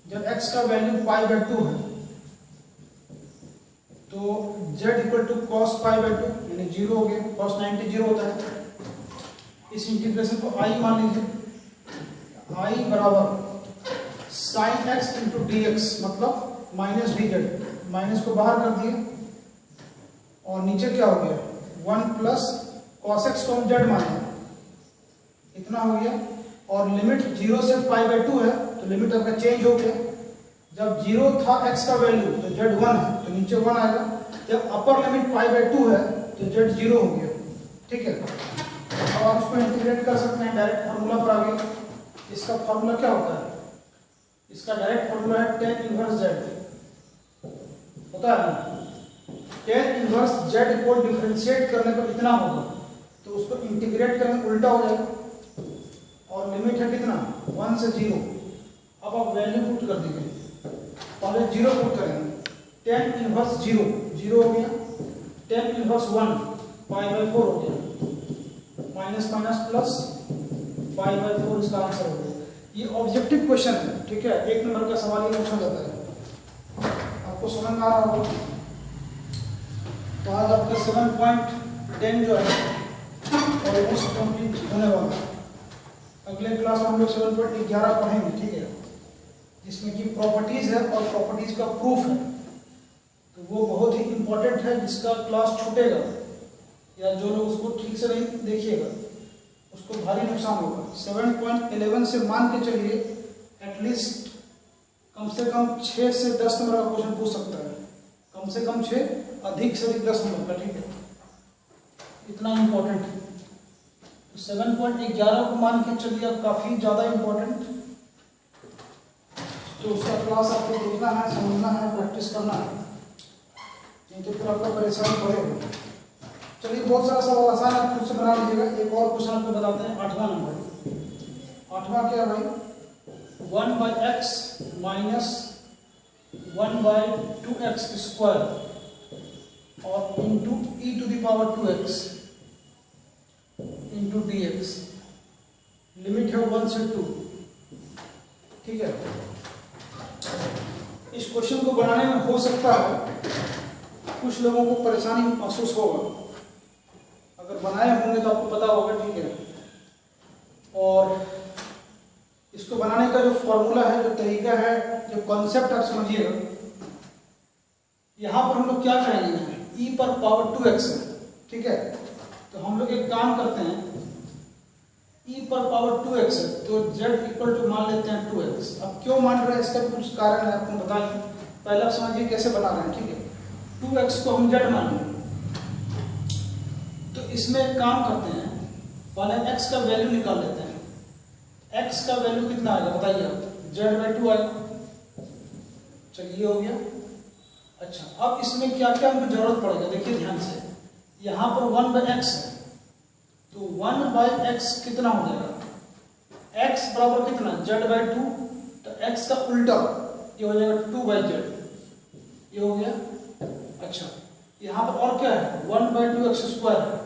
जब x का वैल्यू π/2 है तो z इक्वल टू cos π/2 यानी 0 हो गया, cos 90 0 होता है। इस इंटीग्रेशन को i मान लीजिए, i बराबर sin x into d x, मतलब माइनस dz, माइनस को बाहर कर दिए और नीचे क्या हो गया 1 प्लस cos x को हम z माने, इतना हो गया। और लिमिट 0 से π/2 है तो लिमिट आपका चेंज हो गया। जब 0 था x का वैल्यू तो z 1 है तो नीचे 1 आएगा। जब अपर लिमिट π/2 है तो z 0 हो गया। ठीक है, अब आप इसको इंटीग्रेट कर सकते हैं डायरेक्ट फार्मूला पर आगे। इसका फार्मूला क्या होता है, इसका डायरेक्ट फार्मूला है tan इनवर्स z, होता है ना। tan इनवर्स z को डिफरेंशिएट करने पर कितना होगा, तो उसको इंटीग्रेट करने उल्टा हो जाएगा और लिमिट है कितना 1 से 0। अब आप वैल्यू पुट कर दीजिए, पहले 0 पुट करेंगे, tan इनवर्स 0 0 हो गया, tan इनवर्स 1 π/4 हो गया, माइनस माइनस प्लस π/4 इसका आंसर हो गया। ये ऑब्जेक्टिव क्वेश्चन है, ठीक है, 1 नंबर का सवाल ये पूछा जाता है, आपको समझ में आ रहा होगा। तो आज आपका 7.10 जो है ऑलमोस्ट कंप्लीट होने वाला है। अगले क्लास में हम लोग 7.11 पढ़ेंगे, ठीक है, जिसमें कि प्रॉपर्टीज है और प्रॉपर्टीज का प्रूफ है। तो वो बहुत ही इंपॉर्टेंट है, जिसका क्लास छूटेगा या जो लोग उसको ठीक से नहीं देखिएगा उसको भारी नुकसान होगा। 7.11 से मान के चलिए एटलीस्ट कम से कम 6 से 10 नंबर का क्वेश्चन पूछ सकता है, कम से कम 6, अधिक से अधिक 10 नंबर का, ठीक है, इतना इंपॉर्टेंट है। तो 7.11 को मान के चलिए अब काफी ज्यादा इंपॉर्टेंट, तो उसका क्लास आपको देखना है, समझना है, प्रैक्टिस करना है, नहीं तो फिर आपको परेशानी पड़ेगा। चलिए बहुत सारा सवाल आसान है, खुद से बना लीजिएगा। एक और क्वेश्चन आपको बताते हैं, 8वां नंबर। 8वां क्या भाई, 1/x माइनस 1/2x स्क्वायर और into e⁻²x into dx, limit है 1 से 2, ठीक है। इस क्वेश्चन को बनाने में हो सकता है कुछ लोगों को परेशानी महसूस होगा, अगर बनाए होंगे तो आपको पता होगा, ठीक है। और इसको बनाने का जो फॉर्मूला है, जो तरीका है, जो कॉन्सेप्ट आप समझिएगा। यहां पर हम लोग क्या करेंगे, e⁻²x है, ठीक है, तो हम लोग एक काम करते हैं, e⁻²x है तो z इक्वल टू मान लेते हैं 2x। अब क्यों मान रहे हैं, इसका कुछ कारण है, आपको बताइए। पहले आप समझिए कैसे बना रहे हैं, ठीक है। 2x को हम z मान लेंगे, तो इसमें एक काम करते हैं, पहले x का वैल्यू निकाल लेते हैं। x का वैल्यू कितना आएगा बताइए आप, z/2 आएगा। चलिए हो गया। अच्छा, अब इसमें क्या क्या हमको जरूरत पड़ेगा, देखिए ध्यान से। यहां पर 1/x है, तो 1/x कितना हो जाएगा, x बराबर कितना z/2, तो x का उल्टा ये हो जाएगा 2/z, ये हो गया। अच्छा, यहां पर और क्या है, 1/2x स्क्वायर है,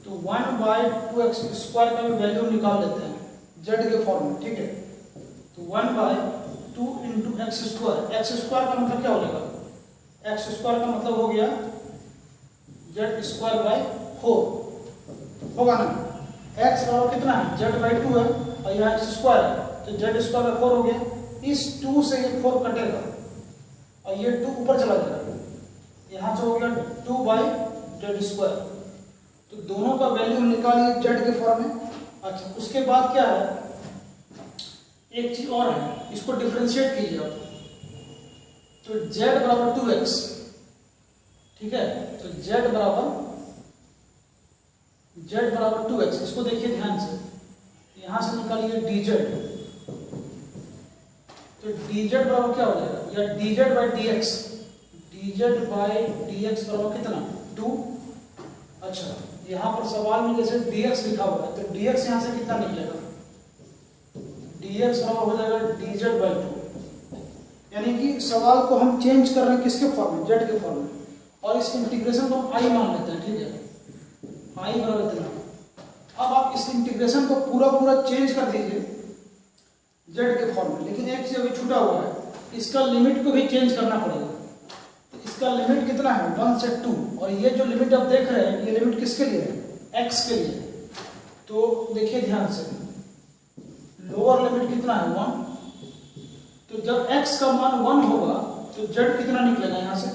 तो 1/2x स्क्वायर का भी वैल्यू निकाल लेते हैं z के फॉर्म में, ठीक है। तो 1/2 into x square, x square का मतलब क्या हो जाएगा, एक्स स्क्वायर का मतलब हो गया z²/4 होगा ना। x बराबर कितना है, z/2 है और यह एक्स स्क्वायर है, तो z²/4 हो गया। इस 2 से ये 4 कटेगा और ये 2 ऊपर चला जाएगा, यहां से हो गया 2/z²। तो दोनों का वैल्यू निकालिए z के फॉर्म में। अच्छा, उसके बाद क्या है, एक चीज और है, इसको डिफरेंशिएट कीजिए आप। तो z बराबर 2x, ठीक है, तो z बराबर 2x, इसको देखिए ध्यान से, यहां से निकालिए dz, तो dz बराबर क्या हो जाएगा, या dz/dx, dz/dx बराबर कितना 2। अच्छा, यहां पर सवाल में जैसे dx लिखा हुआ है, तो dx यहां से कितना निकलेगा, dx बराबर हो जाएगा dz/2। यानी कि सवाल को हम चेंज कर रहे हैं किसके फॉर्म में, z के फॉर्म में, और इस इंटीग्रेशन को हम i मान लेते हैं, ठीक है, i बराबर इतना। अब आप इस इंटीग्रेशन को पूरा चेंज कर दीजिए z के फॉर्म में, लेकिन एक चीज अभी छूटा हुआ है, इसका लिमिट को भी चेंज करना पड़ेगा। तो इसका लिमिट कितना है, 1 से 2, और ये जो लिमिट आप देख रहे हैं, ये लिमिट किसके लिए है, x के लिए। तो देखिए ध्यान से, लोअर लिमिट कितना है 1, तो जब x का मान 1 होगा तो z कितना निकलेगा, यहां से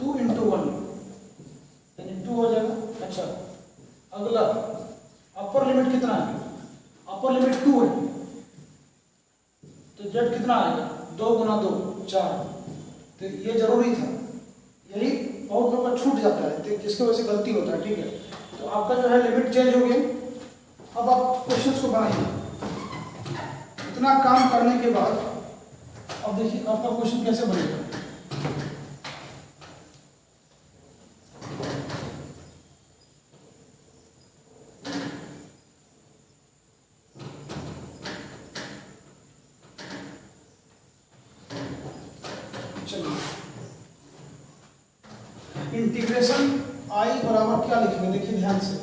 2 इंटू 1 यानी 2 हो जाएगा। अच्छा, अगला अपर लिमिट कितना है, अपर लिमिट 2 है, तो z कितना आएगा, 2 गुना 2 4। तो ये जरूरी था, यही बहुत लोगों का छूट जाता है, तो जिसकी वजह से गलती होता है, ठीक है। तो आपका जो है लिमिट चेंज हो गई। अब आप क्वेश्चंस को बनाइए। इतना काम करने के बाद अब देखिए आपका क्वेश्चन कैसे बनेगा। चलिए इंटीग्रेशन आई बराबर क्या लिखेंगे, देखिए ध्यान से,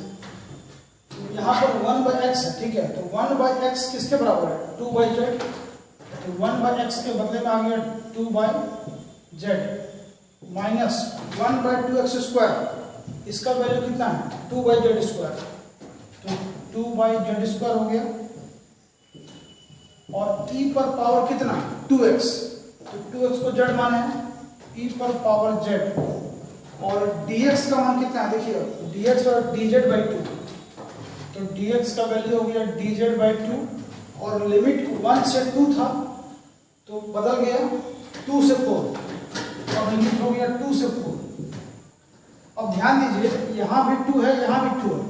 यहाँ पर 1/x है, ठीक है, तो 1/x किसके बराबर है, 2/z, तो 1/x के बदले में आ गया 2/z माइनस 1/2x², इसका वैल्यू कितना है 2/z², तो 2/z² हो गया, और e पर पावर कितना 2x, तो 2x को z माने हैं, e पर पावर z, और dx का मान कितना है, देखिए dx और dz/2, तो dx का वैल्यू हो गया dz/2, और लिमिट 1 से 2 था तो बदल गया 2 से 4, और लिमिट हो गया 2 से 4। अब ध्यान दीजिए यहाँ भी 2 है, यहाँ भी 2 है,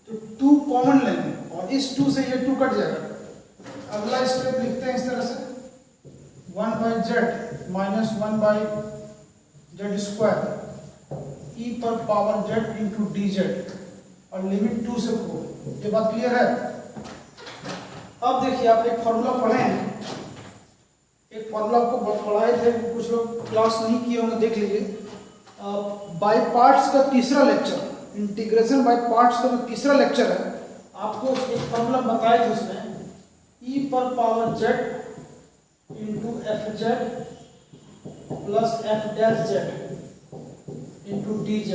तो 2 कॉमन लेंगे और इस 2 से ये 2 कट जाएगा। अगला स्टेप लिखते हैं इस तरह से 1/z माइनस 1/z² e पर पावर z इंटू dz, और लिमिट 2 से 4। ये बात क्लियर है। अब देखिए आप एक फॉर्मूला पढ़े हैं, एक फॉर्मूला आपको पढ़ाए थे, कुछ लोग क्लास नहीं किए होंगे, देख लीजिए। बाय पार्ट्स का तीसरा लेक्चर, इंटीग्रेशन बाय पार्ट्स का जो तीसरा लेक्चर है, आपको एक फॉर्मूला बताए थे उसमें e पर power z into fz plus f' into dz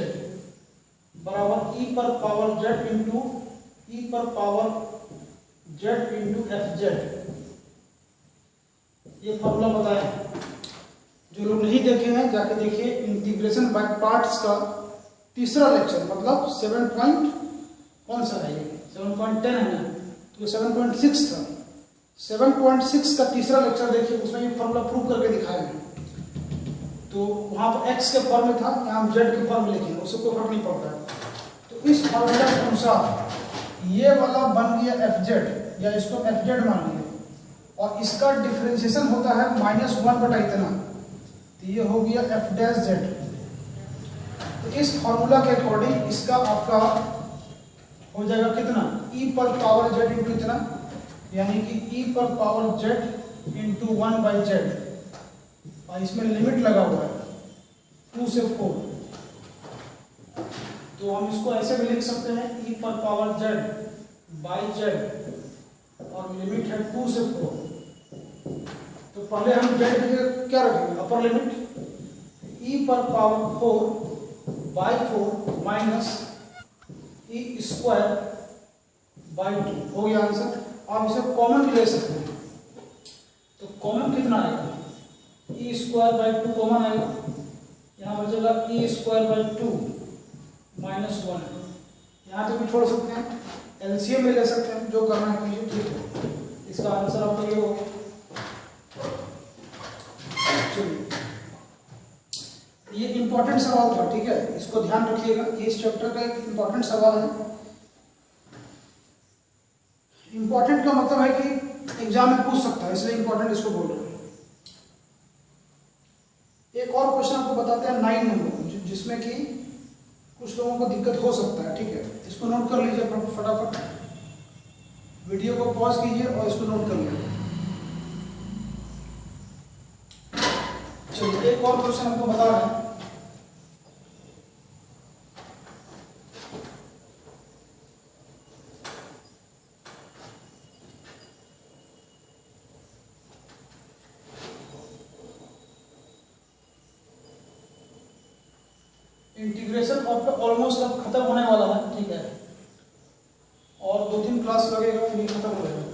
बराबर e पर पावर z इंटू e पर पावर z इंटू fz। ये फॉर्मूला बताया, जो लोग नहीं देखे हैं जाके देखिए। इंटीग्रेशन बाय पार्ट्स का तीसरा लेक्चर, मतलब 7 कौन सा है ये 7.10 है ना, तो 7.6 था, 7.6 का तीसरा लेक्चर देखिए, उसमें ये फॉर्मूला प्रूव करके दिखाया है। तो वहां पर x के फॉर्म में था, यहाँ हम z के फॉर्म में लिखेंगे, उससे कोई फर्क नहीं पड़ता है। तो इस फॉर्मूला के अनुसार ये वाला बन गया fz, या इसको fz मान लिया, और इसका डिफरेंशिएशन होता है -1 बटा इतना, तो ये हो गया f'(z). तो इस फॉर्मूला के अकॉर्डिंग इसका आपका हो जाएगा कितना e पर पावर z इंटू इतना, यानी कि e पर पावर z इंटू 1/z, और इसमें लिमिट लगा हुआ है 2 से 4, तो हम इसको ऐसे भी लिख सकते हैं e पर पावर z/z, और लिमिट है 2 से 4। तो पहले हम z के लिए क्या रखेंगे, अपर लिमिट e पर पावर 4/4 माइनस e²/2 हो गया आंसर। आप इसे कॉमन भी ले सकते हैं, तो कॉमन कितना आएगा e²/2 कॉमन आएगा, यहाँ बचेगा e²/2 माइनस 1, यहाँ पे भी छोड़ सकते हैं, एलसीएम में ले सकते हैं, जो करना है कीजिए, ठीक है। इसका आंसर आपका ये होगा। चलिए, ये इंपॉर्टेंट सवाल था, ठीक है, इसको ध्यान रखिएगा, ये इस चैप्टर का एक इंपॉर्टेंट सवाल है। इंपॉर्टेंट का मतलब है कि एग्जाम में पूछ सकता है, इसलिए इंपॉर्टेंट इसको बोल रहे हैं। एक और क्वेश्चन आपको बताते हैं 9 नंबर, जिसमें कि कुछ लोगों को दिक्कत हो सकता है, ठीक है, इसको नोट कर लीजिए फटाफट, वीडियो को पॉज कीजिए और इसको नोट कर लीजिए। चलिए, एक और क्वेश्चन आपको बता रहे हैं। इंटीग्रेशन ऑलमोस्ट अब खत्म होने वाला है, ठीक है, और 2-3 क्लास लगेगा फिर खत्म हो जाएगा।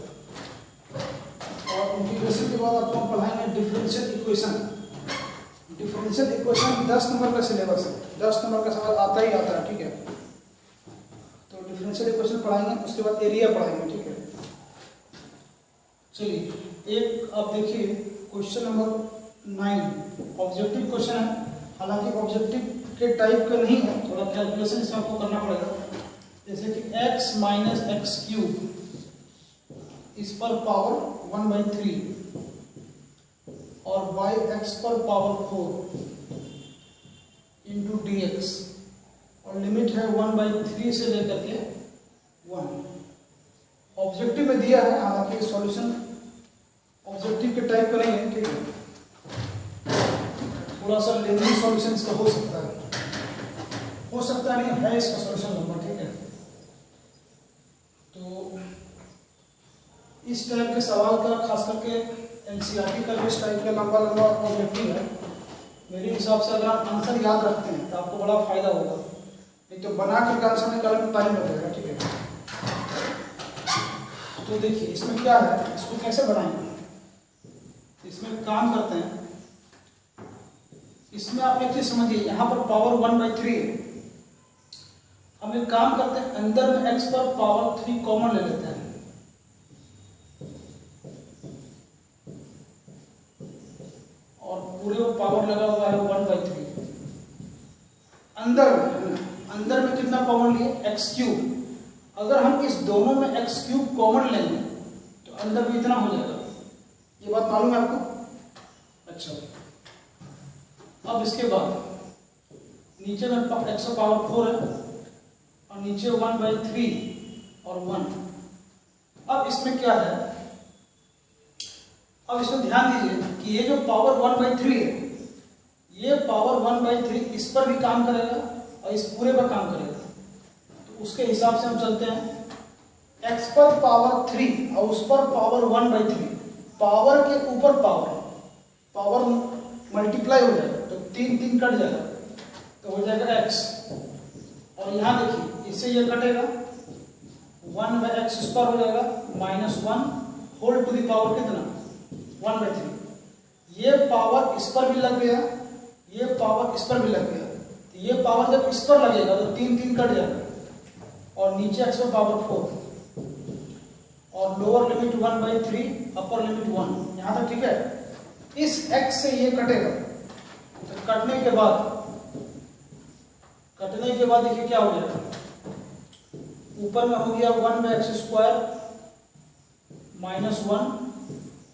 और इंटीग्रेशन के बाद आपको हम पढ़ाएंगे differential equation. Differential equation 10 number का सिलेबस है, 10 नंबर का सवाल आता ही आता है, ठीक है। तो डिफरेंशियल इक्वेशन पढ़ाएंगे, उसके बाद एरिया पढ़ाएंगे, ठीक है। चलिए, एक आप देखिए क्वेश्चन नंबर 9 ऑब्जेक्टिव क्वेश्चन है, हालांकि ऑब्जेक्टिव के टाइप का नहीं है, थोड़ा कैलकुलेशन इसमें आपको करना पड़ेगा। जैसे कि x माइनस x³ इस पर पावर 1/3 और y x पर पावर 4 इंटू dx, और लिमिट है 1/3 से लेकर के 1। ऑब्जेक्टिव में दिया है, हालांकि सॉल्यूशन ऑब्जेक्टिव के टाइप का नहीं है, ठीक है। थोड़ा सा लेंदी सॉल्यूशन इसका हो सकता है नहीं है इसका सॉल्यूशन नंबर, ठीक है। तो इस टाइप के सवाल का खास करके एनसीईआरटी का जो इस टाइप का लंबा ऑब्जेक्टिव है, मेरे हिसाब से अगर आप आंसर याद रखते हैं तो आपको बड़ा फायदा होगा, नहीं तो बना करके आंसर निकालने में टाइम लगेगा, ठीक है। तो देखिए इसमें क्या है, इसको कैसे बनाएंगे, इसमें काम करते हैं। इसमें आप एक चीज समझिए, यहाँ पर पावर 1/3 है। हम एक काम करते हैं, अंदर में x पर पावर 3 कॉमन ले लेते हैं, और पूरे वो पावर लगा हुआ है 1/3। अंदर में कितना कॉमन लिए, x3। अगर हम इस दोनों में x3 कॉमन लेंगे तो अंदर में इतना हो जाएगा। ये बात मालूम है आपको? अच्छा, अब इसके बाद नीचे में x पावर 4 है और नीचे 1/3 और 1। अब इसमें क्या है, अब इसमें ध्यान दीजिए कि ये जो पावर 1/3 है, ये पावर 1/3 इस पर भी काम करेगा और इस पूरे पर काम करेगा। तो उसके हिसाब से हम चलते हैं, x पर पावर 3 और उस पर पावर 1/3, पावर के ऊपर पावर मल्टीप्लाई हो जाएगा, तो 3 कट जाएगा, तो हो जाएगा x। और यहाँ देखिए इससे ये कटेगा, 1/x² हो जाएगा, -1 होल टू द पावर कितना, 1/3। ये पावर इस पर भी लग गया, ये पावर इस पर भी लग गया, तो ये पावर जब इस पर लगेगा तो 3 कट जाएगा, और नीचे x पर पावर 4 और लोअर लिमिट 1/3, अपर लिमिट 1। यहाँ तक ठीक है। इस x से ये कटेगा, तो कटने के बाद देखिए क्या हो जाएगा, ऊपर में हो गया 1/x² -1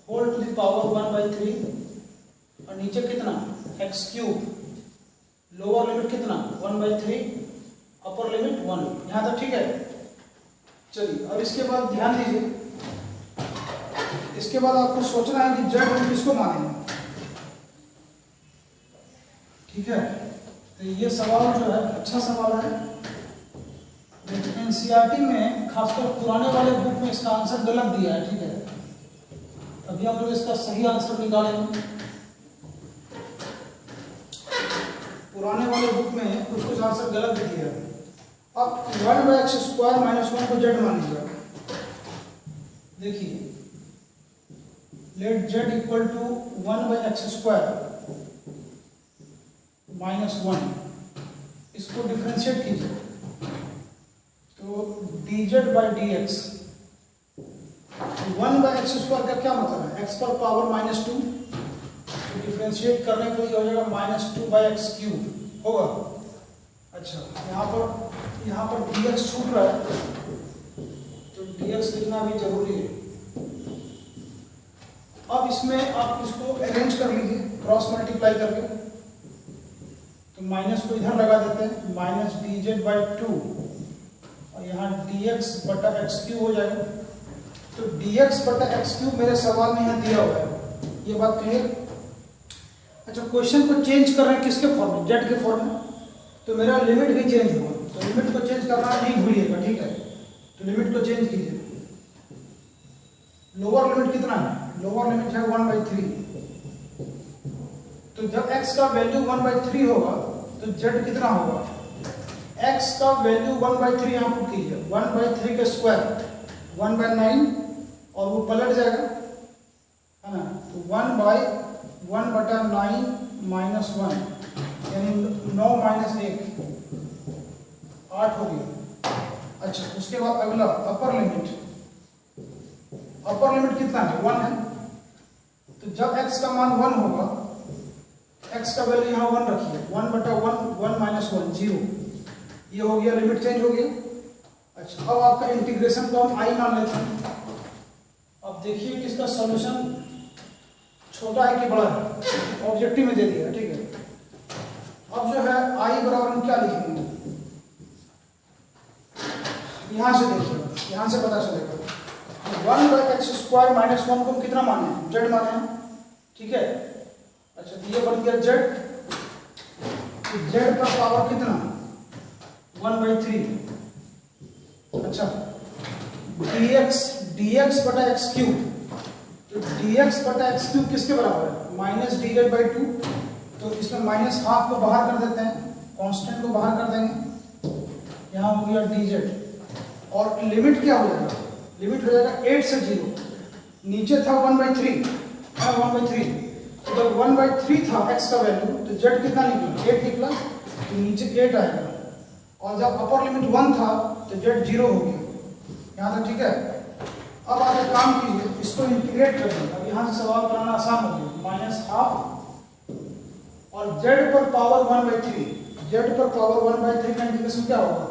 whole to the power 1/3, और नीचे कितना x3, लोअर लिमिट कितना 1/3, अपर लिमिट 1। यहां तक ठीक है। चलिए अब इसके बाद ध्यान दीजिए, इसके बाद आपको सोचना है कि जेड हम किसको मानेंगे, ठीक है। तो ये सवाल जो है अच्छा सवाल है, लेकिन एनसीईआरटी में खासकर पुराने वाले बुक में इसका आंसर गलत दिया है, ठीक है। अभी हम लोग इसका सही आंसर निकालेंगे। पुराने वाले बुक में कुछ आंसर गलत दिया है। अब 1/x² -1 को जेड मान लीजिए। देखिए late z equal to 1/x² -1, इसको डिफरेंशिएट कीजिए, तो dz/dx। 1/x² का क्या मतलब है, x पर पावर -2, तो डिफरेंशिएट करने पर ये हो जाएगा -2/x³ होगा। अच्छा, यहाँ पर dx छूट रहा है, तो dx लिखना भी जरूरी है। अब इसमें आप इसको अरेंज कर लीजिए क्रॉस मल्टीप्लाई करके, तो माइनस को इधर लगा देते हैं, -dz/2 और यहाँ dx/x³ हो जाएगा। तो dx/x³ मेरे सवाल में यहाँ दिया हुआ है, ये बात क्लियर। अच्छा, क्वेश्चन को चेंज कर रहे हैं किसके फॉर्म में, जेड के फॉर्म में, तो मेरा लिमिट भी चेंज हुआ, तो लिमिट को चेंज करना नहीं भूलिएगा, ठीक है। तो लिमिट को चेंज कीजिए। लोअर लिमिट कितना है, लोअर लिमिट है 1/3, तो जब x का वैल्यू 1/3 होगा तो z कितना होगा, x का वैल्यू 1/3 यहाँ पुट कीजिए, 1/3 का स्क्वायर 1/9 और वो पलट जाएगा, है ना। तो 1/9 -1 यानी 9 - 1 8 हो गया। अच्छा, उसके बाद अगला अपर लिमिट कितना है, 1 है। तो जब x का मान 1 होगा, x का वैल्यू यहाँ 1 रखिए, 1/1 1 - 1 0, ये हो गया, लिमिट चेंज हो गया। अच्छा, अब आपका इंटीग्रेशन को हम i मान लेते हैं। अब देखिए कि इसका सॉल्यूशन छोटा है कि बड़ा है, ऑब्जेक्टिव में दे दिया है, ठीक है। अब जो है i बराबर हम क्या लिखेंगे, यहां से देखिए, यहां से पता चलेगा। 1/x² -1 को हम कितना माने, z माने हैं, ठीक है। अच्छा, तो ये बन गया z जेड पर पावर कितना 1/3। अच्छा dx बटा एक्स क्यूब, तो dx बटा एक्स क्यूब किसके बराबर है -dz/2। तो इसमें -½ को बाहर कर देते हैं, कांस्टेंट को बाहर कर देंगे, यहाँ हो गया dz। और लिमिट क्या हो जाएगा, लिमिट हो जाएगा 8 से 0। नीचे था 1/3 है 1/3, तो जब 1/3 था x का वैल्यू तो z कितना निकला 8 निकला, तो नीचे 8 आएगा। और जब अपर लिमिट 1 था तो z 0 हो गया। यहाँ तक ठीक है। अब आप एक काम कीजिए, इसको इंटीग्रेट कर दें। अब यहाँ से सवाल बनाना आसान हो गया, -½ और z पर पावर 1/3, z पर पावर 1/3 का इंटीग्रेशन क्या होगा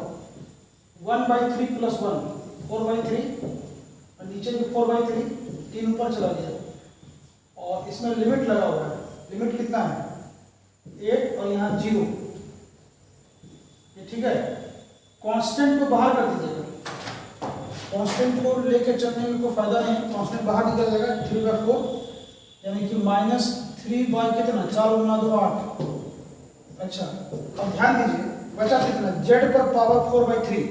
1/3 + 1 4/3, और नीचे भी 4/3, 3 ऊपर चला गया। और इसमें लिमिट लगा हुआ है, लिमिट कितना है 8 और यहाँ 0, ये ठीक है। कांस्टेंट को बाहर कर दीजिएगा, कांस्टेंट को लेके चलने में कोई फायदा नहीं है, कांस्टेंट बाहर निकल जाएगा 3/4, यानी कि -3 कितना 4 × 2 8। अच्छा अब ध्यान दीजिए बचा कितना z पर पावर 4/3,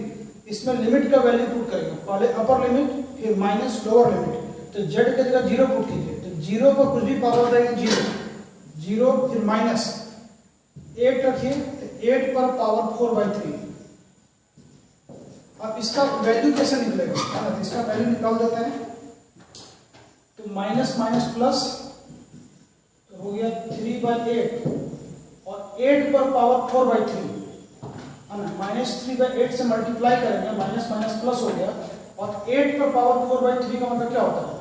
इसमें लिमिट का वैल्यू पुट करेंगे, पहले अपर लिमिट फिर माइनस लोअर लिमिट। तो z की जगह 0 पुट कीजिए, तो 0 पर कुछ भी पावर देंगे 0 फिर -8 रखिए, तो 8 पर पावर 4/3। अब इसका वैल्यू कैसे निकलेगा, इसका वैल्यू निकाल देते हैं। तो माइनस माइनस प्लस, तो हो गया 3/8 और 8 पर पावर 4/3, -3/8 से मल्टीप्लाई करेंगे, माइनस माइनस प्लस हो गया, और 8 पर पावर 4/3 का मतलब क्या होता है